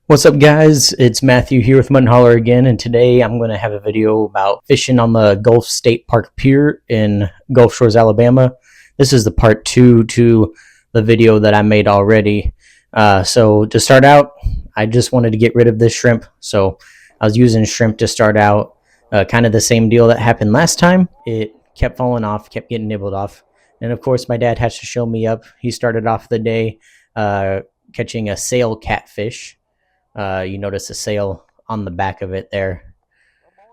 What's up, guys? It's Matthew here with Mutton Holler again, and today I'm going to have a video about fishing on the Gulf State Park Pier in Gulf Shores, Alabama. This is the part 2 to the video that I made already. So to start out, I just wanted to get rid of this shrimp. So I was using shrimp to start out, kind of the same deal that happened last time. It kept falling off, kept getting nibbled off. And of course, my dad has to show me up. He started off the day catching a sail catfish. You notice a sail on the back of it there.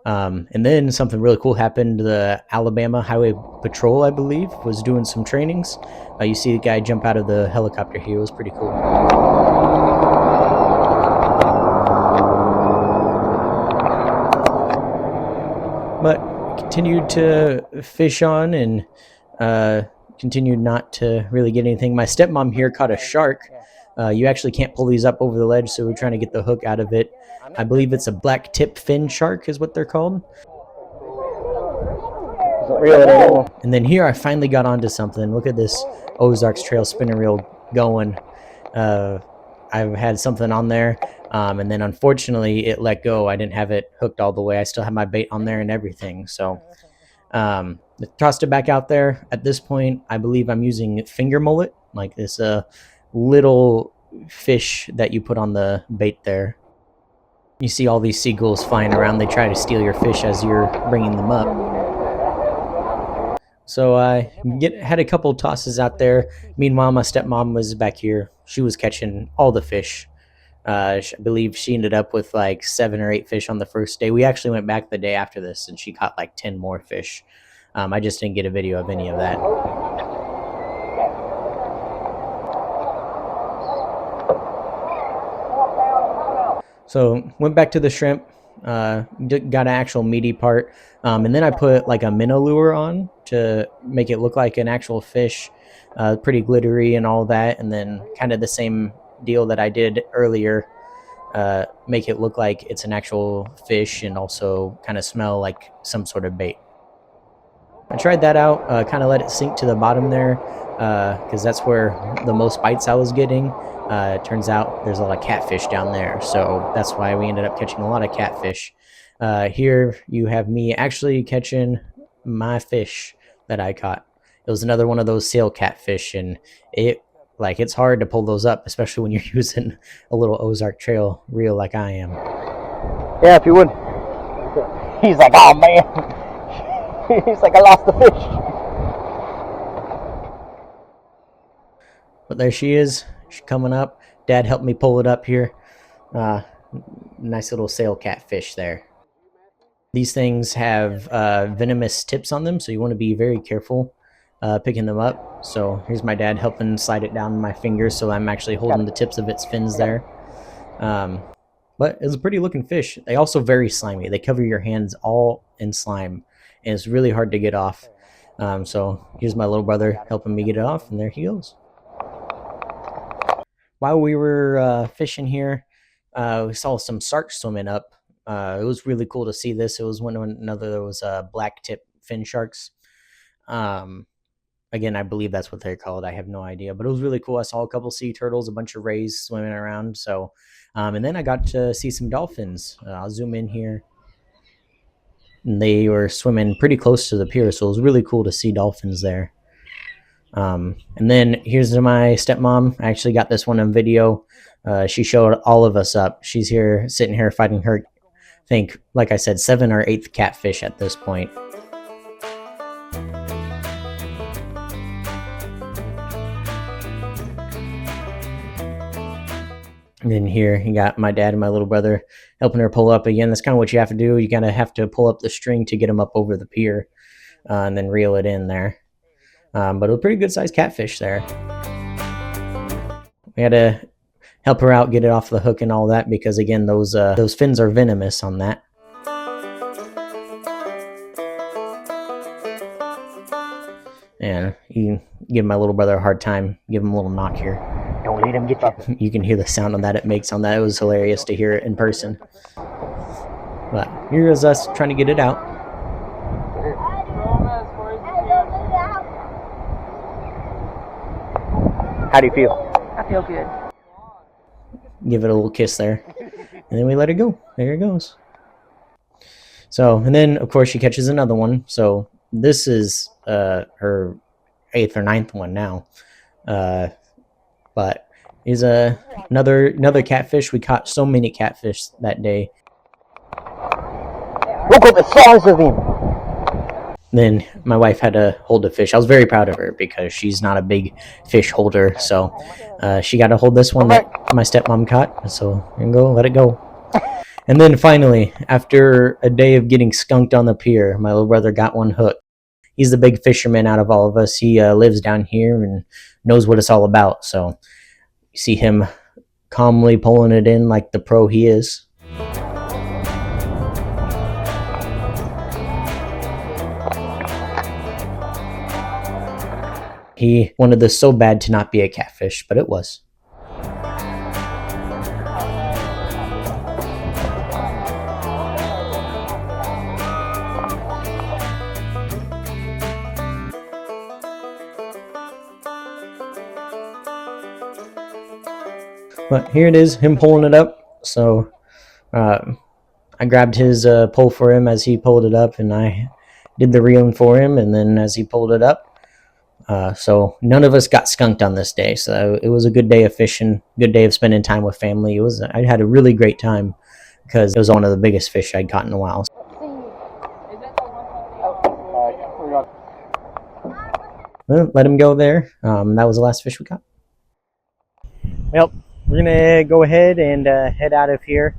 And then something really cool happened. The Alabama Highway Patrol, I believe, was doing some trainings. You see the guy jump out of the helicopter here. It was pretty cool. But continued to fish on and continued not to really get anything. My stepmom here caught a shark. You actually can't pull these up over the ledge, so we're trying to get the hook out of it. I believe it's a black tip fin shark is what they're called. And then here I finally got onto something. Look at this Ozarks Trail spinning reel going. I've had something on there, and then unfortunately it let go. I didn't have it hooked all the way. I still have my bait on there and everything. So tossed it back out there. At this point, I believe I'm using finger mullet, like this little fish that you put on the bait there. You see all these seagulls flying around. They try to steal your fish as you're bringing them up. So I had a couple tosses out there. Meanwhile, my stepmom was back here. She was catching all the fish. I believe she ended up with like 7 or 8 fish on the first day. We actually went back the day after this, and she caught like 10 more fish. I just didn't get a video of any of that. So went back to the shrimp, got an actual meaty part, and then I put like a minnow lure on to make it look like an actual fish, pretty glittery and all that, and then kind of the same deal that I did earlier, make it look like it's an actual fish and also kind of smell like some sort of bait. I tried that out, kind of let it sink to the bottom there, because that's where the most bites I was getting. It turns out there's a lot of catfish down there, so that's why we ended up catching a lot of catfish. Here you have me actually catching my fish that I caught. It was another one of those sail catfish, and it's hard to pull those up, especially when you're using a little Ozark Trail reel like I am. Yeah, if you would. He's like, oh man. He's like, I lost the fish. But there she is. She's coming up. Dad helped me pull it up here. Nice little sail catfish there. These things have venomous tips on them, so you want to be very careful picking them up. So here's my dad helping slide it down my fingers, so I'm actually holding the tips of its fins there. But it's a pretty looking fish. They also very slimy. They cover your hands all in slime, and it's really hard to get off. So here's my little brother helping me get it off, and there he goes. While we were fishing here, we saw some sharks swimming up. It was really cool to see this. It was there was black tip fin sharks. Again, I believe that's what they're called. I have no idea, but it was really cool. I saw a couple sea turtles, a bunch of rays swimming around. So, and then I got to see some dolphins. I'll zoom in here. And they were swimming pretty close to the pier, so it was really cool to see dolphins there. And then here's my stepmom. I actually got this one on video. She showed all of us up. She's here, sitting here fighting her, I think, like I said, 7th or 8th catfish at this point. And then here you got my dad and my little brother helping her pull up again. That's kind of what you have to do. You kind of have to pull up the string to get them up over the pier, and then reel it in there. But a pretty good sized catfish there. We had to help her out, get it off the hook and all that, because again, those fins are venomous on that. And you give my little brother a hard time, give him a little knock here. Don't let him get you. You can hear the sound on that it makes on that. It was hilarious to hear it in person. But here's us trying to get it out. How do you feel? I feel good. Give it a little kiss there. and then we let it go. There it goes. So, and then of course she catches another one. So this is her 8th or 9th one now. But is another catfish. We caught so many catfish that day. Look at the size of him. Then my wife had to hold the fish. I was very proud of her because she's not a big fish holder. So she got to hold this one that my stepmom caught. So here you go, let it go. And then finally, after a day of getting skunked on the pier, my little brother got one hooked. He's the big fisherman out of all of us. He lives down here and knows what it's all about. So you see him calmly pulling it in like the pro he is. He wanted this so bad to not be a catfish, but it was. But here it is, him pulling it up. So I grabbed his pole for him as he pulled it up, and I did the reeling for him, and then as he pulled it up. So none of us got skunked on this day. So it was a good day of fishing, good day of spending time with family. I had a really great time because it was one of the biggest fish I'd caught in a while. Well, let him go there. That was the last fish we caught. Well, we're gonna go ahead and head out of here.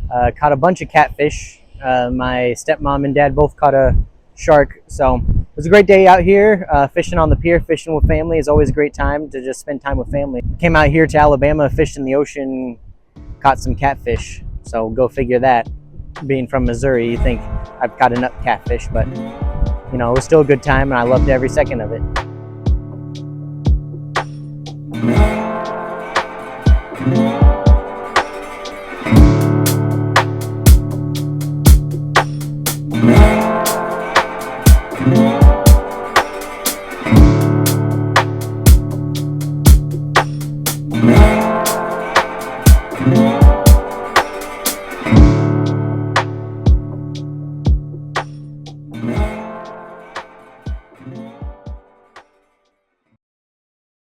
Caught a bunch of catfish. My stepmom and dad both caught a shark. So it was a great day out here fishing on the pier. Fishing with family is always a great time to just spend time with family. Came out here to Alabama, fished in the ocean, caught some catfish. So go figure that. Being from Missouri, you think I've caught enough catfish, but you know, it was still a good time and I loved every second of it.